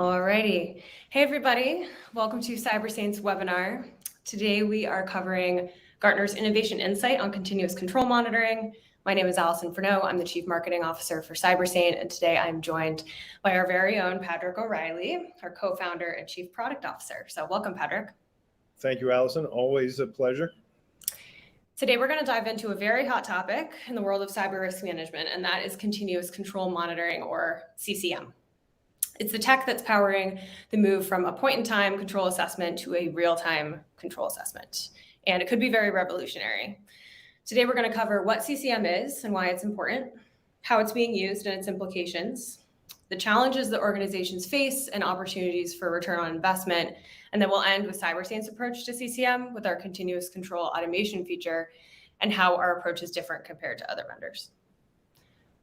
Alrighty. Hey everybody, welcome to CyberSaint's webinar. Today we are covering Gartner's Innovation Insight on Continuous Control Monitoring. My name is Allison Furneaux. I'm the Chief Marketing Officer for CyberSaint, and today I'm joined by our very own Patrick O'Reilly, our co-founder and Chief Product Officer. So welcome, Patrick. Thank you, Allison. Always a pleasure. Today, we're going to dive into a very hot topic in the world of cyber risk management, and that is continuous control monitoring, or CCM. It's the tech that's powering the move from a point-in-time control assessment to a real-time control assessment, and it could be very revolutionary. Today, we're going to cover what CCM is and why it's important, how it's being used and its implications, the challenges that organizations face and opportunities for return on investment, and then we'll end with CyberSaint's approach to CCM with our continuous control automation feature and how our approach is different compared to other vendors.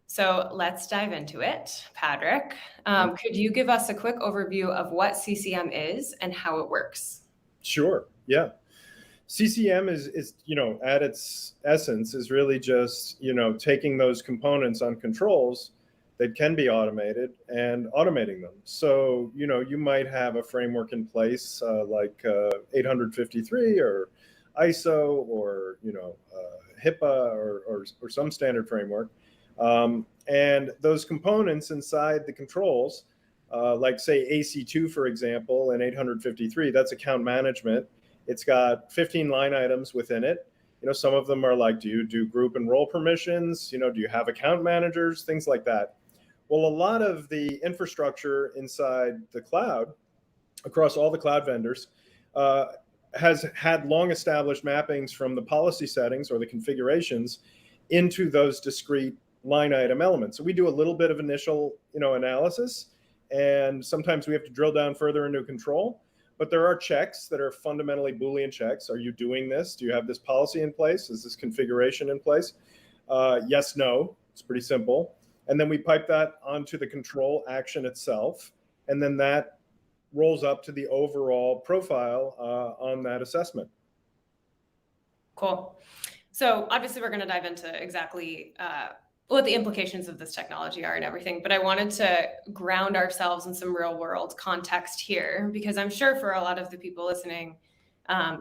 So let's dive into it. Patrick, could you give us a quick overview of what CCM is and how it works? Sure, yeah. CCM is at its essence is really just, taking those components on controls that can be automated and automating them. So, you might have a framework in place like 853 or ISO or, HIPAA or some standard framework. And those components inside the controls, like say AC2, for example, and 853, that's account management. It's got 15 line items within it. Some of them are like, do you do group and role permissions? Do you have account managers? Things like that. Well, a lot of the infrastructure inside the cloud, across all the cloud vendors, has had long established mappings from the policy settings or the configurations into those discrete line item elements. So we do a little bit of initial, analysis, and sometimes we have to drill down further into control. But there are checks that are fundamentally Boolean checks. Are you doing this? Do you have this policy in place? Is this configuration in place? Yes, no. It's pretty simple. And then we pipe that onto the control action itself, and then that rolls up to the overall profile on that assessment. Cool. So obviously we're going to dive into exactly what the implications of this technology are and everything, but I wanted to ground ourselves in some real world context here, because I'm sure for a lot of the people listening,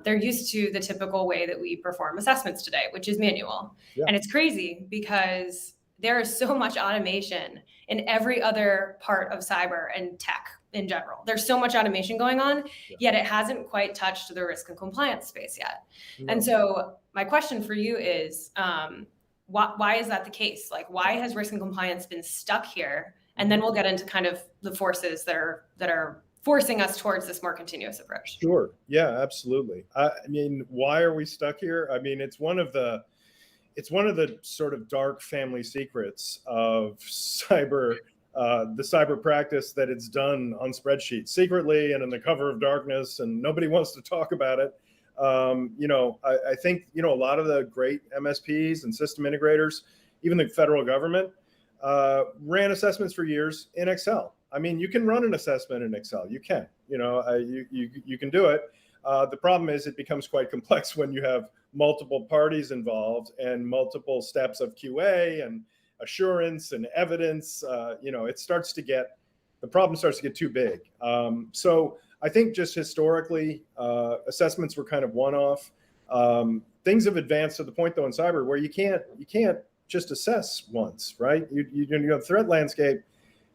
they're used to the typical way that we perform assessments today, which is manual. Yeah. And it's crazy because there is so much automation in every other part of cyber and tech in general. There's so much automation going on, yet it hasn't quite touched the risk and compliance space yet. No. And so my question for you is, why is that the case? Like, why has risk and compliance been stuck here? And then we'll get into kind of the forces that are forcing us towards this more continuous approach. Sure. Yeah, absolutely. I mean, why are we stuck here? I mean, it's one of the sort of dark family secrets of cyber, the cyber practice, that it's done on spreadsheets secretly and in the cover of darkness, and nobody wants to talk about it. I think, a lot of the great MSPs and system integrators, even the federal government, ran assessments for years in Excel. I mean, you can run an assessment in Excel. You can, you can do it. The problem is it becomes quite complex when you have multiple parties involved and multiple steps of QA and assurance and evidence. The problem starts to get too big. So I think just historically, assessments were kind of one-off. Things have advanced to the point, though, in cyber where you can't just assess once, right? The threat landscape,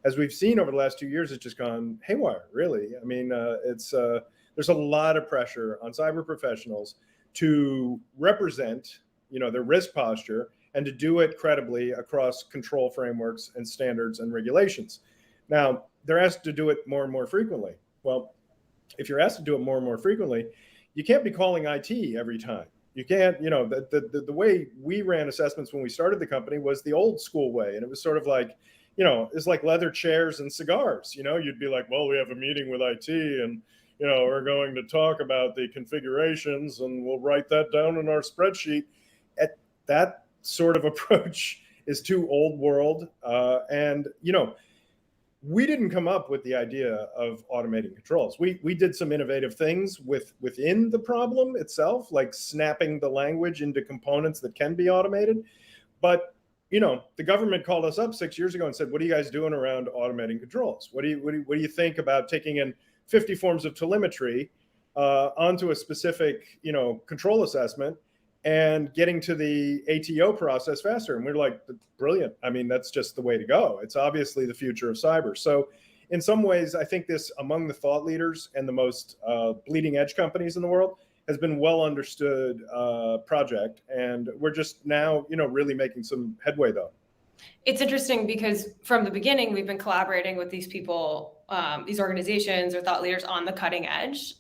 as we've seen over the last 2 years, has just gone haywire, really. I mean, there's a lot of pressure on cyber professionals to represent, their risk posture and to do it credibly across control frameworks and standards and regulations. Now, they're asked to do it more and more frequently. Well, if you're asked to do it more and more frequently, you can't be calling IT every time. You can't, the way we ran assessments when we started the company was the old school way. And it was sort of like, it's like leather chairs and cigars. You'd be like, well, we have a meeting with IT and, we're going to talk about the configurations and we'll write that down in our spreadsheet. That sort of approach is too old world. We didn't come up with the idea of automating controls. We did some innovative things within the problem itself, like snapping the language into components that can be automated. But the government called us up 6 years ago and said, what are you guys doing around automating controls? What do you think about taking in 50 forms of telemetry onto a specific, control assessment and getting to the ATO process faster? And we're like, brilliant. I mean, that's just the way to go. It's obviously the future of cyber. So in some ways, I think this, among the thought leaders and the most bleeding edge companies in the world, has been well understood project, and we're just now, really making some headway though. It's interesting because from the beginning, we've been collaborating with these people, these organizations or thought leaders on the cutting edge.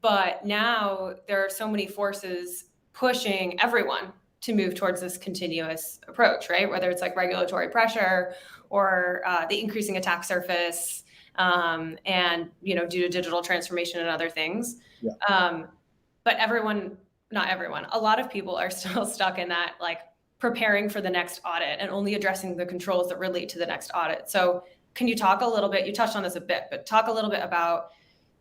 But now there are so many forces pushing everyone to move towards this continuous approach, right? Whether it's like regulatory pressure or the increasing attack surface, and due to digital transformation and other things. Yeah. But not everyone, a lot of people are still stuck in that, like, preparing for the next audit and only addressing the controls that relate to the next audit. So can you talk a little bit, you touched on this a bit, but talk a little bit about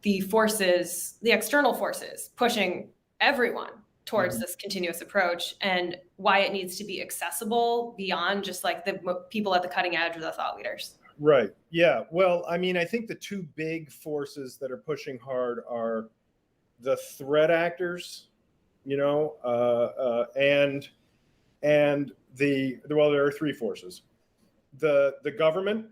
the forces, the external forces pushing everyone towards this continuous approach and why it needs to be accessible beyond just like the people at the cutting edge or the thought leaders. Right. Yeah. Well, I mean, I think the two big forces that are pushing hard are the threat actors, and there are three forces. The government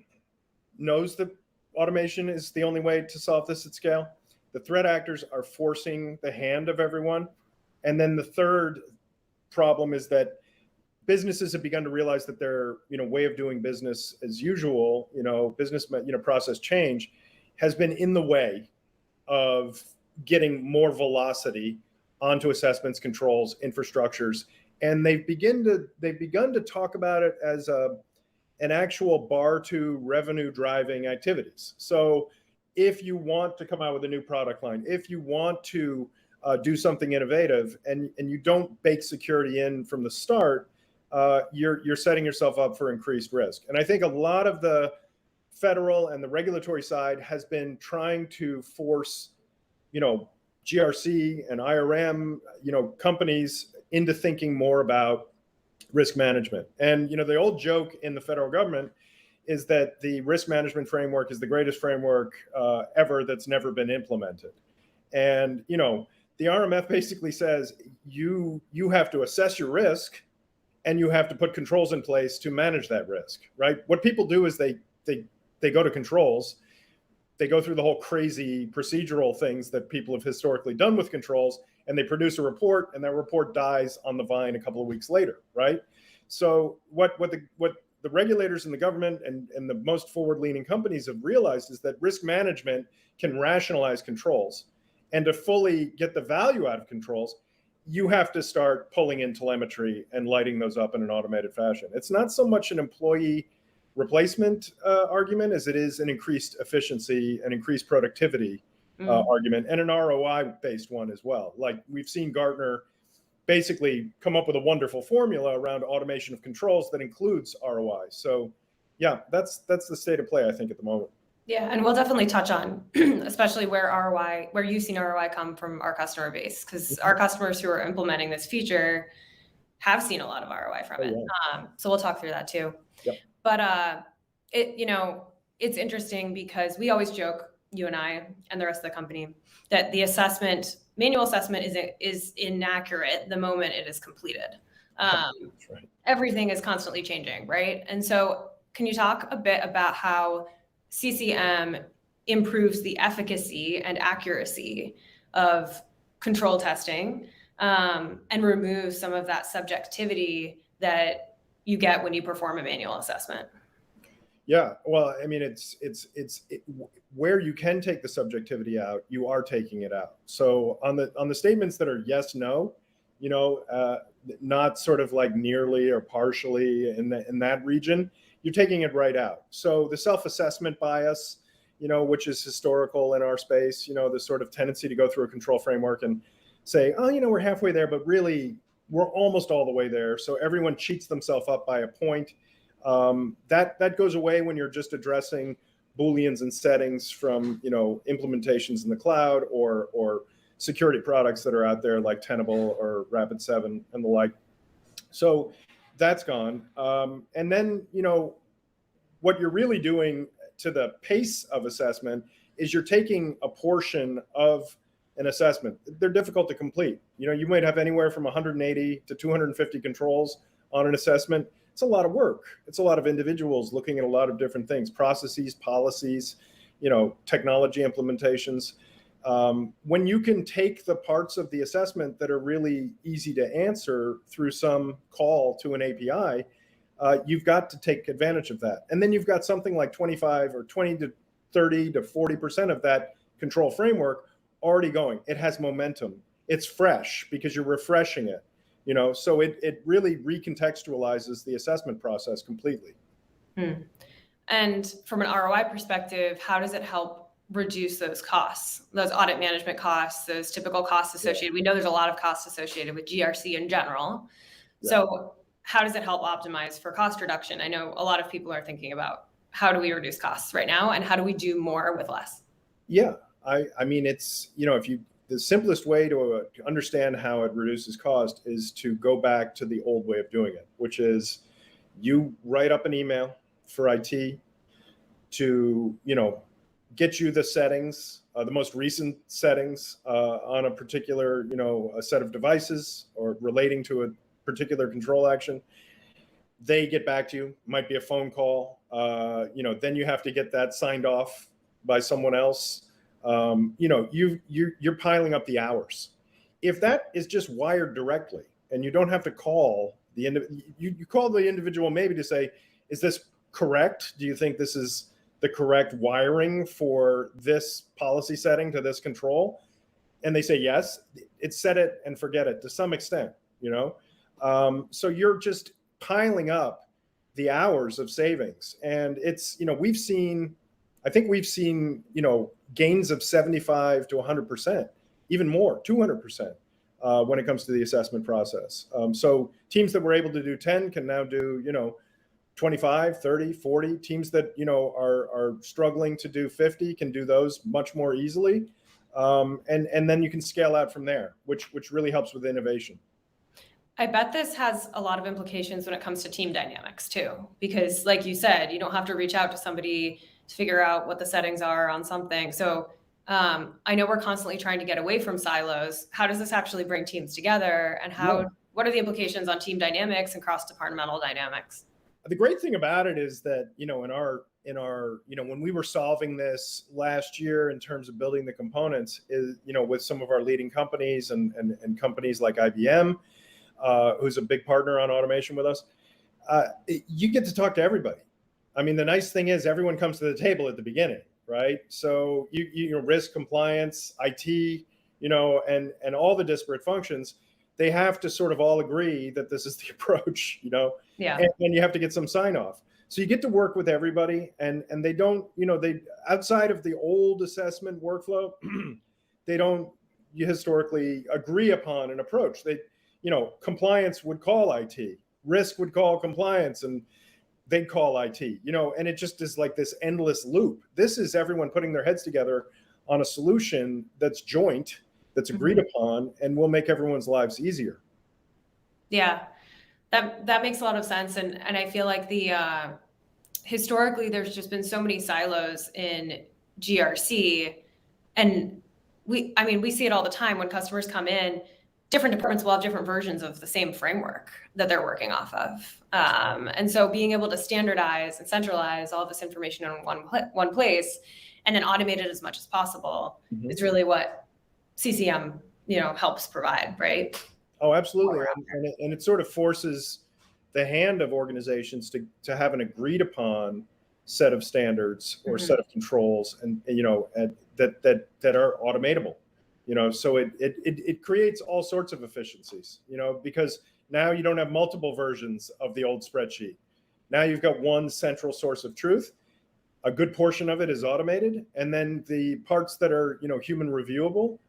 knows that automation is the only way to solve this at scale. The threat actors are forcing the hand of everyone. And then the third problem is that businesses have begun to realize that their, way of doing business as usual, business, process change has been in the way of getting more velocity onto assessments, controls, infrastructures. And they've begun to talk about it as an actual bar to revenue driving activities. So if you want to come out with a new product line, if you want to do something innovative and you don't bake security in from the start, you're setting yourself up for increased risk. And I think a lot of the federal and the regulatory side has been trying to force, GRC and IRM, companies into thinking more about risk management. And, the old joke in the federal government is that the risk management framework is the greatest framework ever that's never been implemented. And, the RMF basically says you have to assess your risk and you have to put controls in place to manage that risk, right? What people do is they go to controls, they go through the whole crazy procedural things that people have historically done with controls, and they produce a report, and that report dies on the vine a couple of weeks later, right? So what the regulators in the government and the most forward-leaning companies have realized is that risk management can rationalize controls. And to fully get the value out of controls, you have to start pulling in telemetry and lighting those up in an automated fashion. It's not so much an employee replacement argument as it is an increased efficiency and increased productivity argument, and an ROI-based one as well. Like, we've seen Gartner basically come up with a wonderful formula around automation of controls that includes ROI. So yeah, that's the state of play, I think, at the moment. Yeah, and we'll definitely touch on, especially where you've seen ROI come from our customer base, because our customers who are implementing this feature have seen a lot of ROI from it. Yeah. So we'll talk through that too. Yep. But it's interesting because we always joke, you and I and the rest of the company, that the manual assessment is inaccurate the moment it is completed. Right. Everything is constantly changing, right? And so can you talk a bit about how CCM improves the efficacy and accuracy of control testing, and removes some of that subjectivity that you get when you perform a manual assessment? Yeah, well, I mean, it's where you can take the subjectivity out, you are taking it out. So on the statements that are yes, no, not sort of like nearly or partially in that region, you're taking it right out. So the self-assessment bias, which is historical in our space, the sort of tendency to go through a control framework and say, oh, we're halfway there, but really we're almost all the way there. So everyone cheats themselves up by a point. That goes away when you're just addressing Booleans and settings from, implementations in the cloud or security products that are out there like Tenable or Rapid7 and the like. So that's gone. And then, what you're really doing to the pace of assessment is you're taking a portion of an assessment. They're difficult to complete. You might have anywhere from 180 to 250 controls on an assessment. It's a lot of work. It's a lot of individuals looking at a lot of different things, processes, policies, technology implementations. When you can take the parts of the assessment that are really easy to answer through some call to an API, you've got to take advantage of that. And then you've got something like 25 or 20 to 30 to 40% of that control framework already going. It has momentum. It's fresh because you're refreshing it. So it really recontextualizes the assessment process completely. And from an ROI perspective, how does it help reduce those costs, those audit management costs, those typical costs associated? We know there's a lot of costs associated with GRC in general. So how does it help optimize for cost reduction? I know a lot of people are thinking about how do we reduce costs right now and how do we do more with less? Yeah, I mean, it's, the simplest way to understand how it reduces cost is to go back to the old way of doing it, which is you write up an email for IT to, get you the settings, the most recent settings on a particular, a set of devices or relating to a particular control action. They get back to you, might be a phone call, then you have to get that signed off by someone else. You're piling up the hours. If that is just wired directly and you don't have to call you call the individual maybe to say, is this correct? Do you think this is the correct wiring for this policy setting to this control? And they say yes. It's set it and forget it to some extent, so you're just piling up the hours of savings. And it's, I think we've seen, gains of 75 to 100%, even more, 200% when it comes to the assessment process. So teams that were able to do 10 can now do, 25, 30, 40. Teams that, are struggling to do 50 can do those much more easily. And then you can scale out from there, which really helps with innovation. I bet this has a lot of implications when it comes to team dynamics too, because like you said, you don't have to reach out to somebody to figure out what the settings are on something. So I know we're constantly trying to get away from silos. How does this actually bring teams together, and what are the implications on team dynamics and cross-departmental dynamics? The great thing about it is that, in our, when we were solving this last year in terms of building the components is, with some of our leading companies and companies like IBM, who's a big partner on automation with us, you get to talk to everybody. I mean, the nice thing is everyone comes to the table at the beginning, right? So you risk, compliance, IT, and all the disparate functions, they have to sort of all agree that this is the approach, Yeah. And then you have to get some sign off. So you get to work with everybody, and they don't, they outside of the old assessment workflow, they don't historically agree upon an approach. They, compliance would call IT, risk would call compliance, and they'd call IT, and it just is like this endless loop. This is everyone putting their heads together on a solution that's joint, that's agreed upon, and will make everyone's lives easier. Yeah, that makes a lot of sense. And I feel like historically, there's just been so many silos in GRC, and we see it all the time when customers come in. Different departments will have different versions of the same framework that they're working off of. And so being able to standardize and centralize all this information in one place and then automate it as much as possible is really what CCM, helps provide, right? Oh, absolutely. And it sort of forces the hand of organizations to have an agreed upon set of standards or set of controls and that are automatable. So it creates all sorts of efficiencies, because now you don't have multiple versions of the old spreadsheet. Now you've got one central source of truth. A good portion of it is automated. And then the parts that are, human reviewable,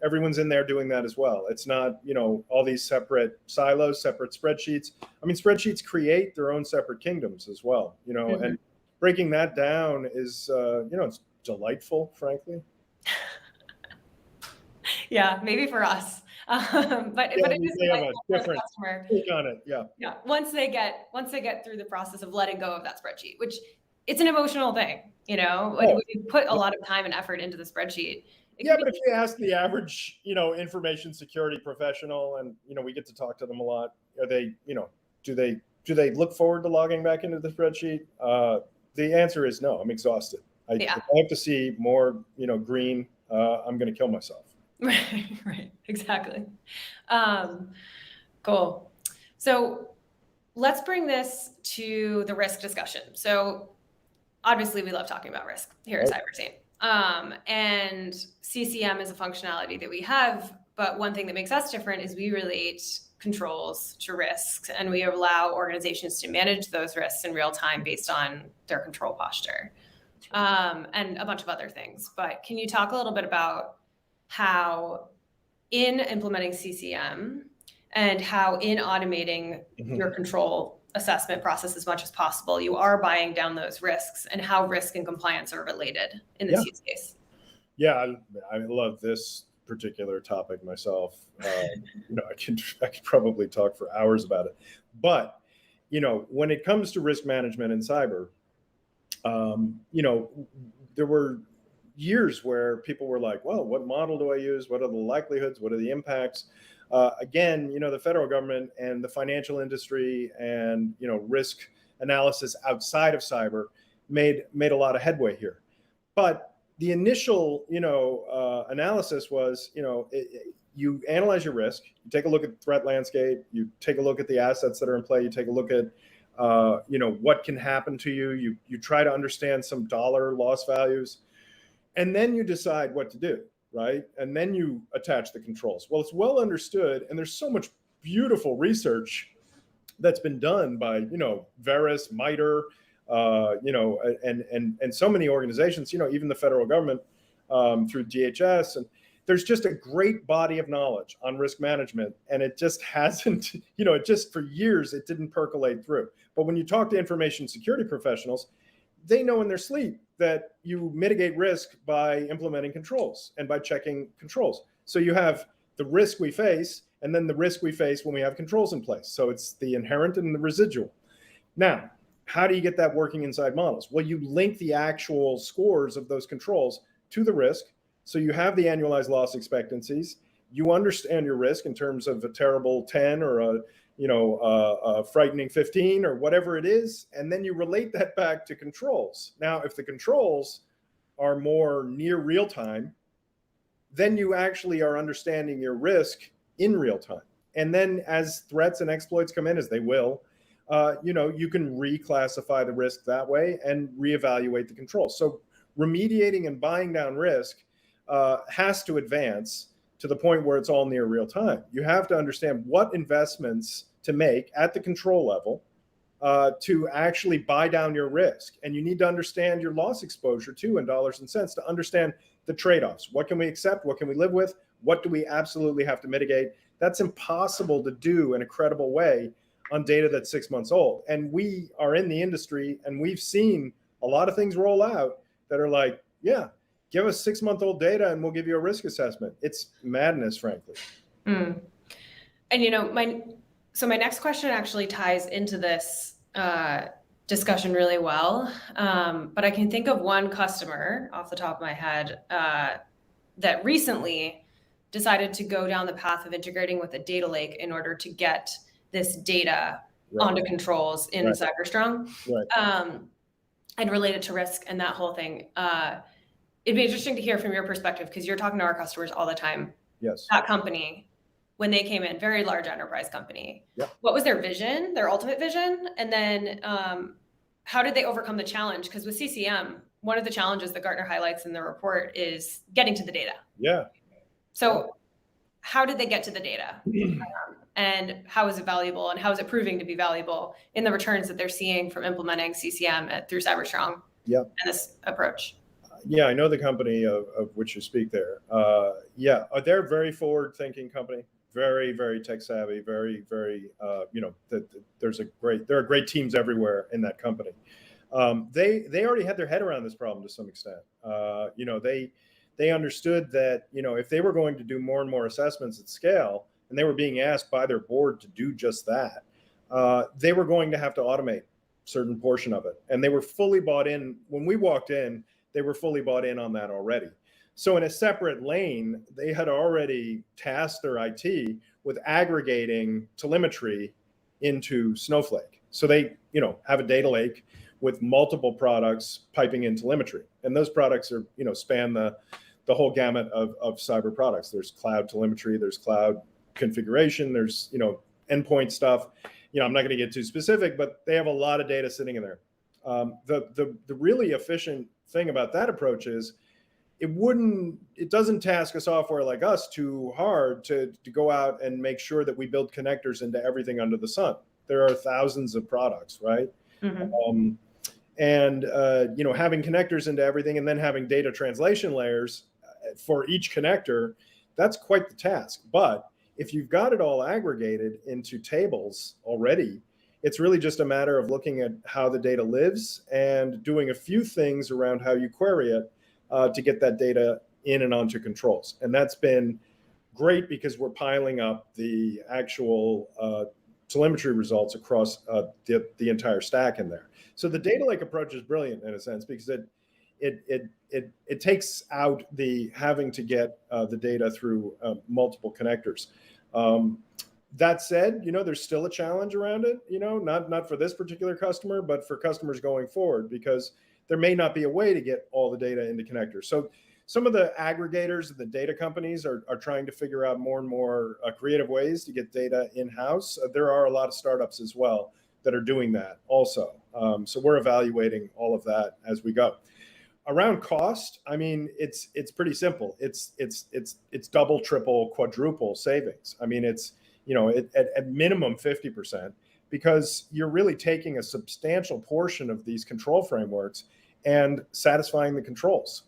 everyone's in there doing that as well. It's not, all these separate silos, separate spreadsheets. I mean, spreadsheets create their own separate kingdoms as well, and breaking that down is, it's delightful, frankly. Yeah, maybe for us. But Yeah, it you is may have a delightful for the different customer. take on it. Yeah. Yeah, once they get through the process of letting go of that spreadsheet, which it's an emotional thing, when Oh, you put a lot of time and effort into the spreadsheet, it yeah, can be. but if you ask the average, information security professional, and we get to talk to them a lot, are they, do they look forward to logging back into the spreadsheet? The answer is no. I'm exhausted. Yeah. If I have to see more, green, I'm going to kill myself. Right, exactly. Cool. So let's bring this to the risk discussion. So obviously we love talking about risk here at Cybersecurity. And CCM is a functionality that we have, but one thing that makes us different is we relate controls to risks, and we allow organizations to manage those risks in real time based on their control posture, and a bunch of other things. But can you talk a little bit about how in implementing CCM and how in automating your control assessment process as much as possible, you are buying down those risks, and how risk and compliance are related in this use case? Yeah, I love this particular topic myself. I could probably talk for hours about it. But, when it comes to risk management in cyber, there were years where people were like, well, what model do I use? What are the likelihoods? What are the impacts? Again, the federal government and the financial industry and, risk analysis outside of cyber made a lot of headway here. But the initial, analysis was, you analyze your risk, you take a look at the threat landscape, you take a look at the assets that are in play, you take a look at, what can happen to you. You try to understand some dollar loss values, and then you decide what to do, right? And then you attach the controls. Well, it's well understood, and there's so much beautiful research that's been done by, Veris, MITRE, and so many organizations, even the federal government, through DHS. And there's just a great body of knowledge on risk management. And it just hasn't, it just for years, it didn't percolate through. But when you talk to information security professionals, they know in their sleep that you mitigate risk by implementing controls and by checking controls. So you have the risk we face, and then the risk we face when we have controls in place. So it's the inherent and the residual. Now, how do you get that working inside models? Well, you link the actual scores of those controls to the risk. So you have the annualized loss expectancies. You understand your risk in terms of a terrible 10 or a frightening 15 or whatever it is. And then you relate that back to controls. Now, if the controls are more near real time, then you actually are understanding your risk in real time. And then as threats and exploits come in, as they will, you can reclassify the risk that way and reevaluate the controls. So remediating and buying down risk has to advance to the point where it's all near real time. You have to understand what investments to make at the control level to actually buy down your risk. And you need to understand your loss exposure too in dollars and cents to understand the trade-offs. What can we accept? What can we live with? What do we absolutely have to mitigate? That's impossible to do in a credible way on data that's 6 months old. And we are in the industry, and we've seen a lot of things roll out that are like, yeah, give us 6-month-old data and we'll give you a risk assessment. It's madness, frankly. And my next question actually ties into this discussion really well. But I can think of one customer off the top of my head that recently decided to go down the path of integrating with a data lake in order to get this data onto controls in CyberStrong, and relate it to risk and that whole thing. It'd be interesting to hear from your perspective, because you're talking to our customers all the time. Yes. That company, when they came in, very large enterprise company, what was their vision, their ultimate vision? And then how did they overcome the challenge? Because with CCM, one of the challenges that Gartner highlights in the report is getting to the data. Yeah. So how did they get to the data? And how is it valuable, and how is it proving to be valuable in the returns that they're seeing from implementing CCM through CyberStrong and this approach? Yeah, I know the company of which you speak there. They're a very forward-thinking company, very, very tech-savvy, very, very, there are great teams everywhere in that company. They already had their head around this problem to some extent. they understood that, if they were going to do more and more assessments at scale, and they were being asked by their board to do just that, they were going to have to automate a certain portion of it. And they were fully bought in. When we walked in, they were fully bought in on that already. So in a separate lane, they had already tasked their IT with aggregating telemetry into Snowflake. So they, have a data lake with multiple products piping in telemetry. And those products are, span the whole gamut of cyber products. There's cloud telemetry, there's cloud configuration, there's, endpoint stuff. I'm not going to get too specific, but they have a lot of data sitting in there. The really efficient thing about that approach is it doesn't task a software like us too hard to go out and make sure that we build connectors into everything under the sun. There are thousands of products, right? Mm-hmm. Having connectors into everything and then having data translation layers for each connector, that's quite the task. But if you've got it all aggregated into tables already, it's really just a matter of looking at how the data lives and doing a few things around how you query it to get that data in and onto controls. And that's been great because we're piling up the actual telemetry results across the entire stack in there. So the data lake approach is brilliant in a sense because it takes out the having to get the data through multiple connectors. That said, there's still a challenge around it, not for this particular customer, but for customers going forward, because there may not be a way to get all the data into connectors. So some of the aggregators and the data companies are trying to figure out more and more creative ways to get data in-house. There are a lot of startups as well that are doing that also. So we're evaluating all of that as we go. Around cost, I mean, it's pretty simple. It's double, triple, quadruple savings. I mean, it's at minimum 50%, because you're really taking a substantial portion of these control frameworks and satisfying the controls.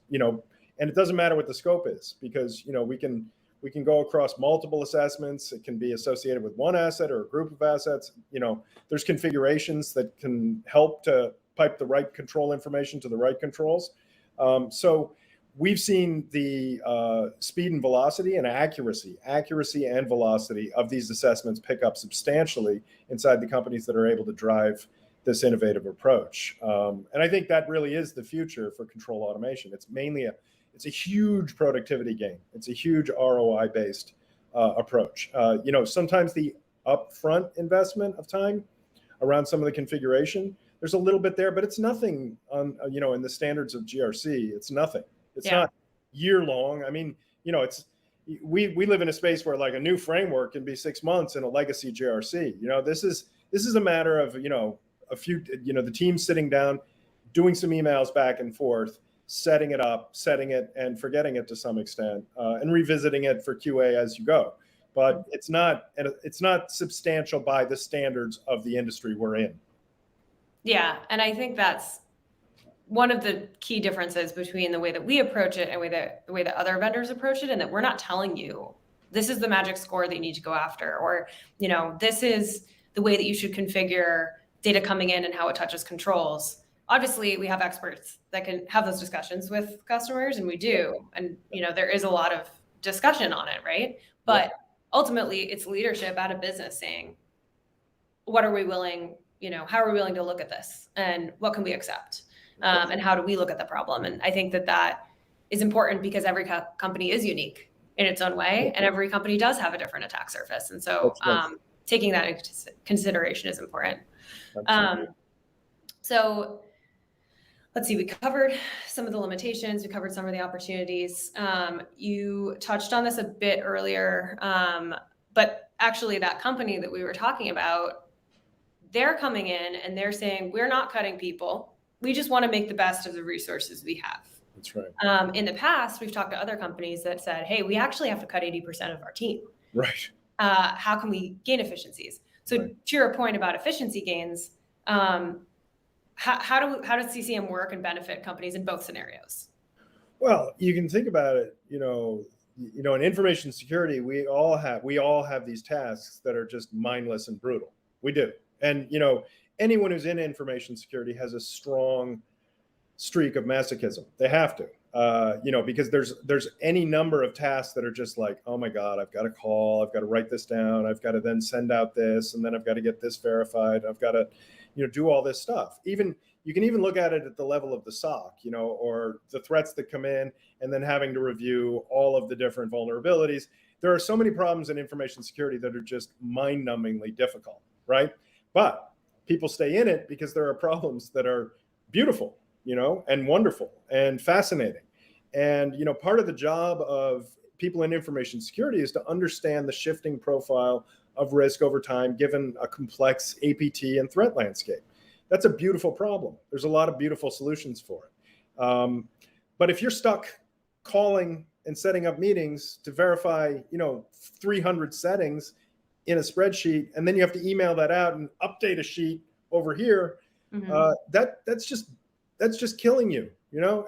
And it doesn't matter what the scope is, because we can go across multiple assessments. It can be associated with one asset or a group of assets. There's configurations that can help to pipe the right control information to the right controls. So we've seen the speed and velocity and accuracy and velocity of these assessments pick up substantially inside the companies that are able to drive this innovative approach. And I think that really is the future for control automation. It's a huge productivity gain. It's a huge ROI based approach. Sometimes the upfront investment of time around some of the configuration, there's a little bit there, but it's nothing on, in the standards of GRC, it's nothing. It's not year long. I mean, we live in a space where like a new framework can be 6 months in a legacy GRC. This is a matter of, a few, the team sitting down, doing some emails back and forth, setting it up, setting it and forgetting it to some extent, and revisiting it for QA as you go. But it's not substantial by the standards of the industry we're in. Yeah, and I think that's one of the key differences between the way that we approach it and the way that other vendors approach it, and that we're not telling you this is the magic score that you need to go after, or this is the way that you should configure data coming in and how it touches controls. Obviously, we have experts that can have those discussions with customers, and we do, and there is a lot of discussion on it, right? But ultimately, it's leadership at a business saying, what are we willing? How are we willing to look at this, and what can we accept? And how do we look at the problem? And I think that is important because every company is unique in its own way, and every company does have a different attack surface. And so taking that into consideration is important. So let's see, we covered some of the limitations, we covered some of the opportunities. You touched on this a bit earlier, but actually that company that we were talking about, they're coming in and they're saying, we're not cutting people. We just want to make the best of the resources we have. That's right. In the past, we've talked to other companies that said, hey, we actually have to cut 80% of our team. Right. How can we gain efficiencies? So to your point about efficiency gains, how does CCM work and benefit companies in both scenarios? Well, you can think about it, in information security, we all have these tasks that are just mindless and brutal. We do. And, anyone who's in information security has a strong streak of masochism. They have to, because there's any number of tasks that are just like, oh my God, I've got to call, I've got to write this down, I've got to then send out this, and then I've got to get this verified, I've got to, do all this stuff. Even you can even look at it at the level of the SOC, or the threats that come in, and then having to review all of the different vulnerabilities. There are so many problems in information security that are just mind-numbingly difficult, right? But people stay in it because there are problems that are beautiful, and wonderful and fascinating. And, part of the job of people in information security is to understand the shifting profile of risk over time, given a complex APT and threat landscape. That's a beautiful problem. There's a lot of beautiful solutions for it. But if you're stuck calling and setting up meetings to verify, 300 settings in a spreadsheet, and then you have to email that out and update a sheet over here, that's just killing you,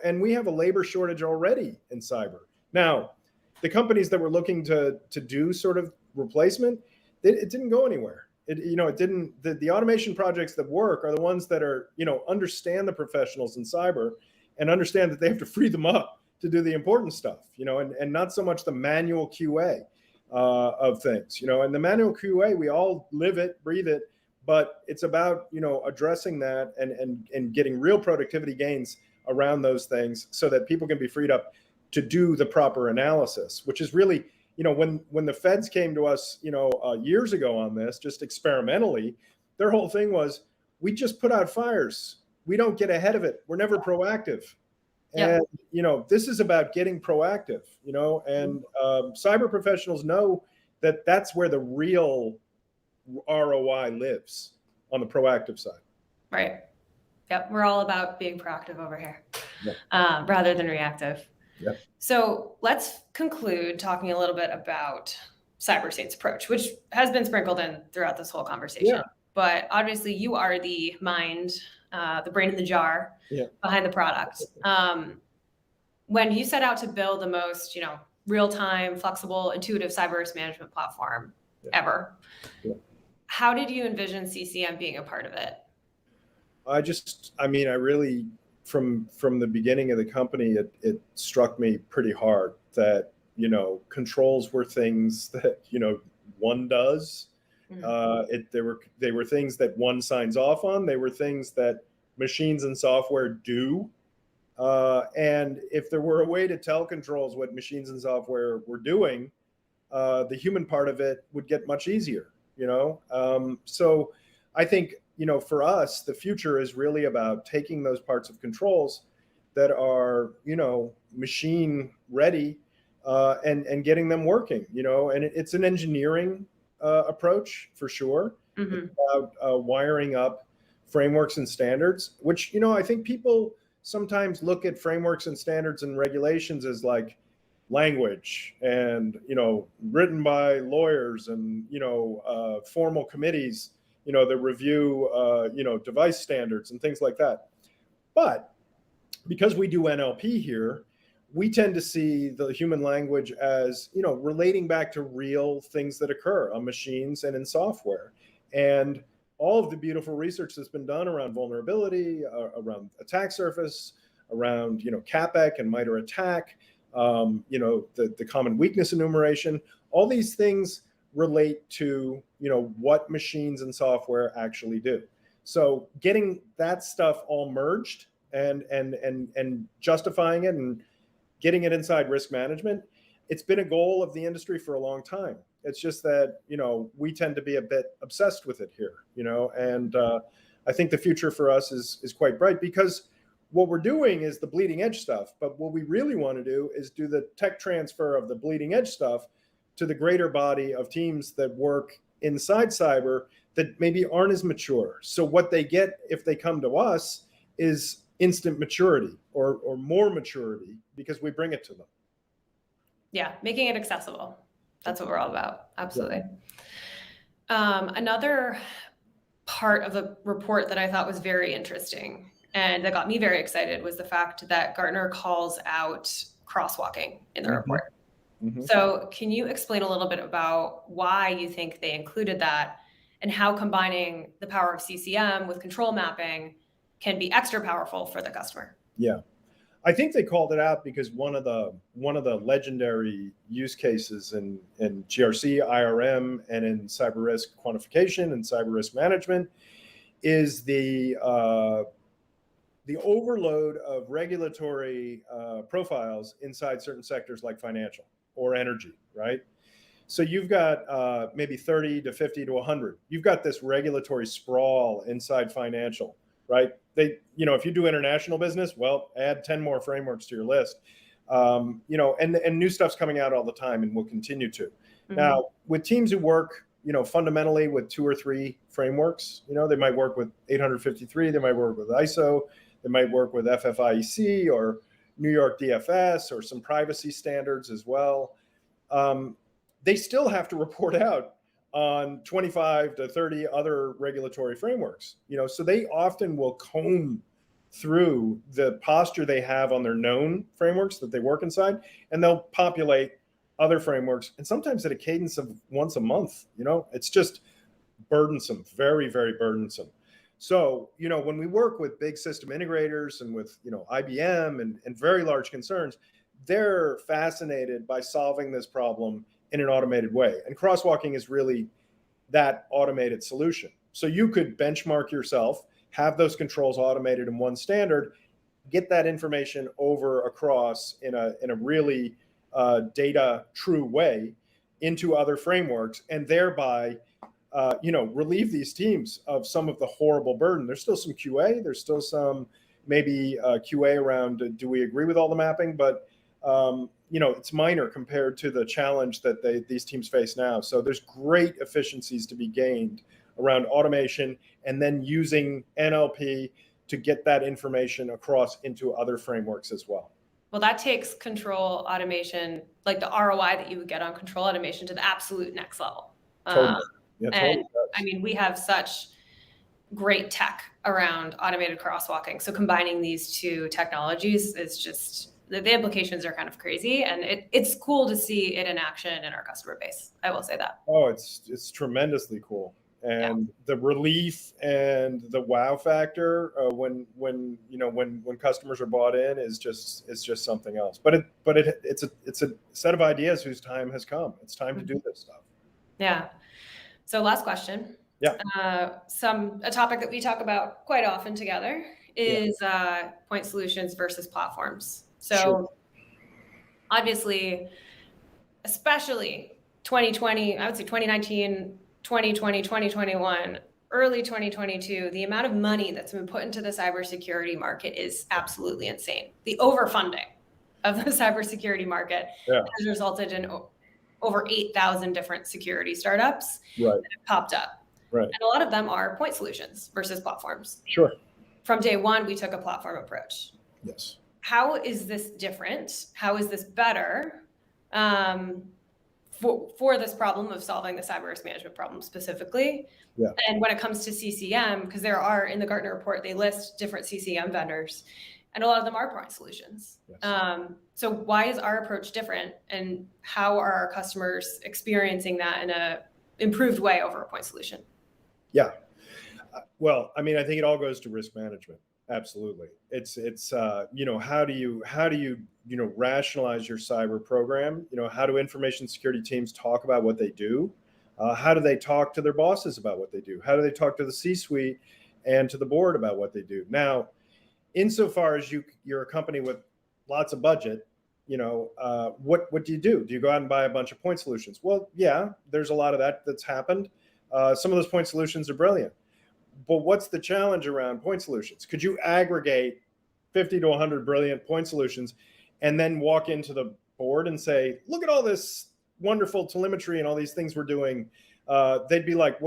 and we have a labor shortage already in cyber. Now, the companies that were looking to do sort of replacement, it didn't go anywhere. It didn't, the automation projects that work are the ones that are, understand the professionals in cyber and understand that they have to free them up to do the important stuff, and not so much the manual QA of things, and the manual QA, we all live it, breathe it, but it's about, addressing that and getting real productivity gains around those things so that people can be freed up to do the proper analysis, which is really, when the feds came to us, years ago on this, just experimentally, their whole thing was, we just put out fires. We don't get ahead of it. We're never proactive. And, this is about getting proactive, and cyber professionals know that that's where the real ROI lives, on the proactive side. Right. Yep. We're all about being proactive over here, rather than reactive. Yep. So let's conclude talking a little bit about CyberState's approach, which has been sprinkled in throughout this whole conversation. Yeah. But obviously you are the mind, the brain in the jar behind the product. When you set out to build the most, real-time, flexible, intuitive cyber risk management platform ever, how did you envision CCM being a part of it? I really, from the beginning of the company, it struck me pretty hard that, controls were things that, one does. They were things that one signs off on. They were things that machines and software do. And if there were a way to tell controls what machines and software were doing, the human part of it would get much easier, So I think, for us, the future is really about taking those parts of controls that are, machine ready, and getting them working, and it's an engineering approach for sure. It's about wiring up frameworks and standards, which, I think people sometimes look at frameworks and standards and regulations as like language and, written by lawyers and, formal committees, that review, device standards and things like that. But because we do NLP here, we tend to see the human language as, relating back to real things that occur on machines and in software. And all of the beautiful research that's been done around vulnerability, around attack surface, around, CAPEC and MITRE ATT&CK, the common weakness enumeration, all these things relate to, what machines and software actually do. So getting that stuff all merged and justifying it and getting it inside risk management, it's been a goal of the industry for a long time. It's just that, we tend to be a bit obsessed with it here, and I think the future for us is quite bright, because what we're doing is the bleeding edge stuff. But what we really want to do is do the tech transfer of the bleeding edge stuff to the greater body of teams that work inside cyber that maybe aren't as mature. So what they get if they come to us is instant maturity or more maturity, because we bring it to them. Yeah, making it accessible. That's what we're all about. Absolutely. Another part of the report that I thought was very interesting and that got me very excited was the fact that Gartner calls out crosswalking in the report. So can you explain a little bit about why you think they included that and how combining the power of CCM with control mapping can be extra powerful for the customer? Yeah. I think they called it out because one of the legendary use cases in GRC, IRM, and in cyber risk quantification and cyber risk management is the overload of regulatory profiles inside certain sectors like financial or energy, right? So you've got maybe 30 to 50 to 100. You've got this regulatory sprawl inside financial, right? If you do international business, well, add 10 more frameworks to your list. And new stuff's coming out all the time and will continue to. Mm-hmm. Now, with teams who work, fundamentally with 2 or 3 frameworks, they might work with 853, they might work with ISO, they might work with FFIEC or New York DFS or some privacy standards as well. They still have to report out on 25 to 30 other regulatory frameworks, so they often will comb through the posture they have on their known frameworks that they work inside, and they'll populate other frameworks, and sometimes at a cadence of once a month. It's just burdensome, very, very burdensome. So, when we work with big system integrators and with, IBM and very large concerns, they're fascinated by solving this problem in an automated way. And crosswalking is really that automated solution. So you could benchmark yourself, have those controls automated in one standard, get that information over across in a really data true way into other frameworks, and thereby relieve these teams of some of the horrible burden. There's still some QA, there's still some maybe QA around do we agree with all the mapping, but it's minor compared to the challenge that these teams face now. So there's great efficiencies to be gained around automation and then using NLP to get that information across into other frameworks as well. Well, that takes control automation, like the ROI that you would get on control automation, to the absolute next level. Totally. Yeah, totally. And I mean, we have such great tech around automated crosswalking. So combining these two technologies is just, the implications are kind of crazy, and it's cool to see it in action in our customer base. I will say that. Oh, it's tremendously cool. And the relief and the wow factor when customers are bought in is just something else. But it's a set of ideas whose time has come. It's time to do this stuff. Yeah. So last question. Yeah. A topic that we talk about quite often together is point solutions versus platforms. So Sure. Obviously, especially 2020, I would say 2019, 2020, 2021, early 2022, the amount of money that's been put into the cybersecurity market is absolutely insane. The overfunding of the cybersecurity market has resulted in over 8,000 different security startups that have popped up. Right. And a lot of them are point solutions versus platforms. Sure. From day one, we took a platform approach. Yes. How is this different? How is this better for this problem of solving the cyber risk management problem specifically? Yeah. And when it comes to CCM, because there are, in the Gartner report, they list different CCM vendors, and a lot of them are point solutions. Yes. So why is our approach different, and how are our customers experiencing that in a improved way over a point solution? Yeah. Well, I mean, I think it all goes to risk management. Absolutely. It's how do you rationalize your cyber program? How do information security teams talk about what they do? How do they talk to their bosses about what they do? How do they talk to the C-suite and to the board about what they do? Now, insofar as you're a company with lots of budget, what do you do? Do you go out and buy a bunch of point solutions? Well, yeah, there's a lot of that's happened. Some of those point solutions are brilliant. But what's the challenge around point solutions? Could you aggregate 50 to 100 brilliant point solutions and then walk into the board and say, look at all this wonderful telemetry and all these things we're doing? They'd be like,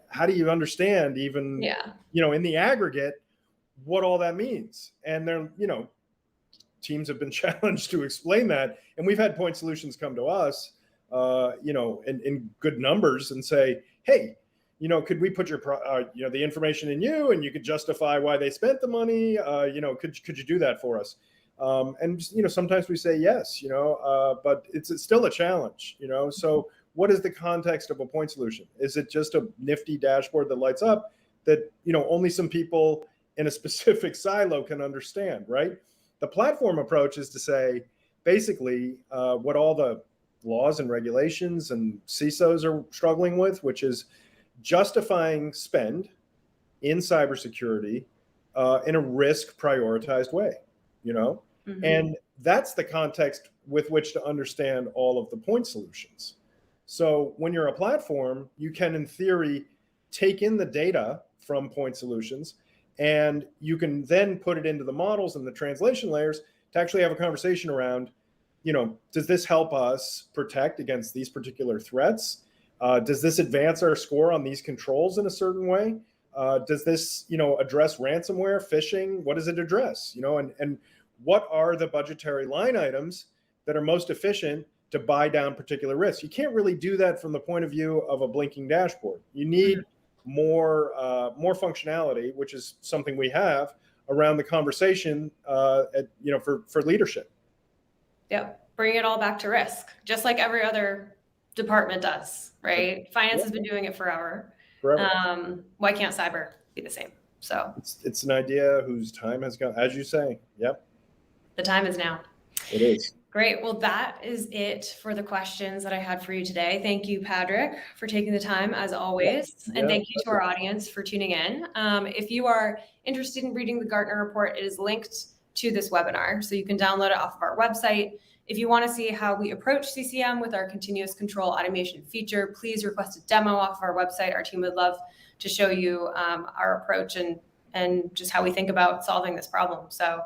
how do you understand even, in the aggregate, what all that means? And they're, teams have been challenged to explain that. And we've had point solutions come to us, in good numbers and say, hey, could we put the information in you, and you could justify why they spent the money? Could you do that for us? And sometimes we say yes, but it's still a challenge, So what is the context of a point solution? Is it just a nifty dashboard that lights up that only some people in a specific silo can understand, right? The platform approach is to say, basically, what all the laws and regulations and CISOs are struggling with, which is justifying spend in cybersecurity in a risk prioritized way, you know? Mhm. And that's the context with which to understand all of the point solutions. So when you're a platform, you can, in theory, take in the data from point solutions, and you can then put it into the models and the translation layers to actually have a conversation around, does this help us protect against these particular threats? Does this advance our score on these controls in a certain way? Does this, address ransomware, phishing? What does it address? And what are the budgetary line items that are most efficient to buy down particular risks? You can't really do that from the point of view of a blinking dashboard. You need more functionality, which is something we have around the conversation, for leadership. Yep. Bring it all back to risk, just like every other department does, right? Finance has been doing it forever. Why can't cyber be the same? So it's an idea whose time has gone, as you say. Yep. The time is now. It is. Great. Well, that is it for the questions that I had for you today. Thank you, Patrick, for taking the time as always. And thank you to our audience for tuning in. If you are interested in reading the Gartner report, it is linked to this webinar, so you can download it off of our website. If you want to see how we approach CCM with our continuous control automation feature, please request a demo off of our website. Our team would love to show you our approach and just how we think about solving this problem. So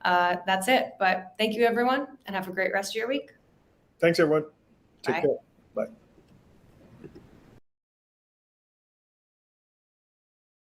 that's it. But thank you, everyone, and have a great rest of your week. Thanks, everyone. Take Bye. care.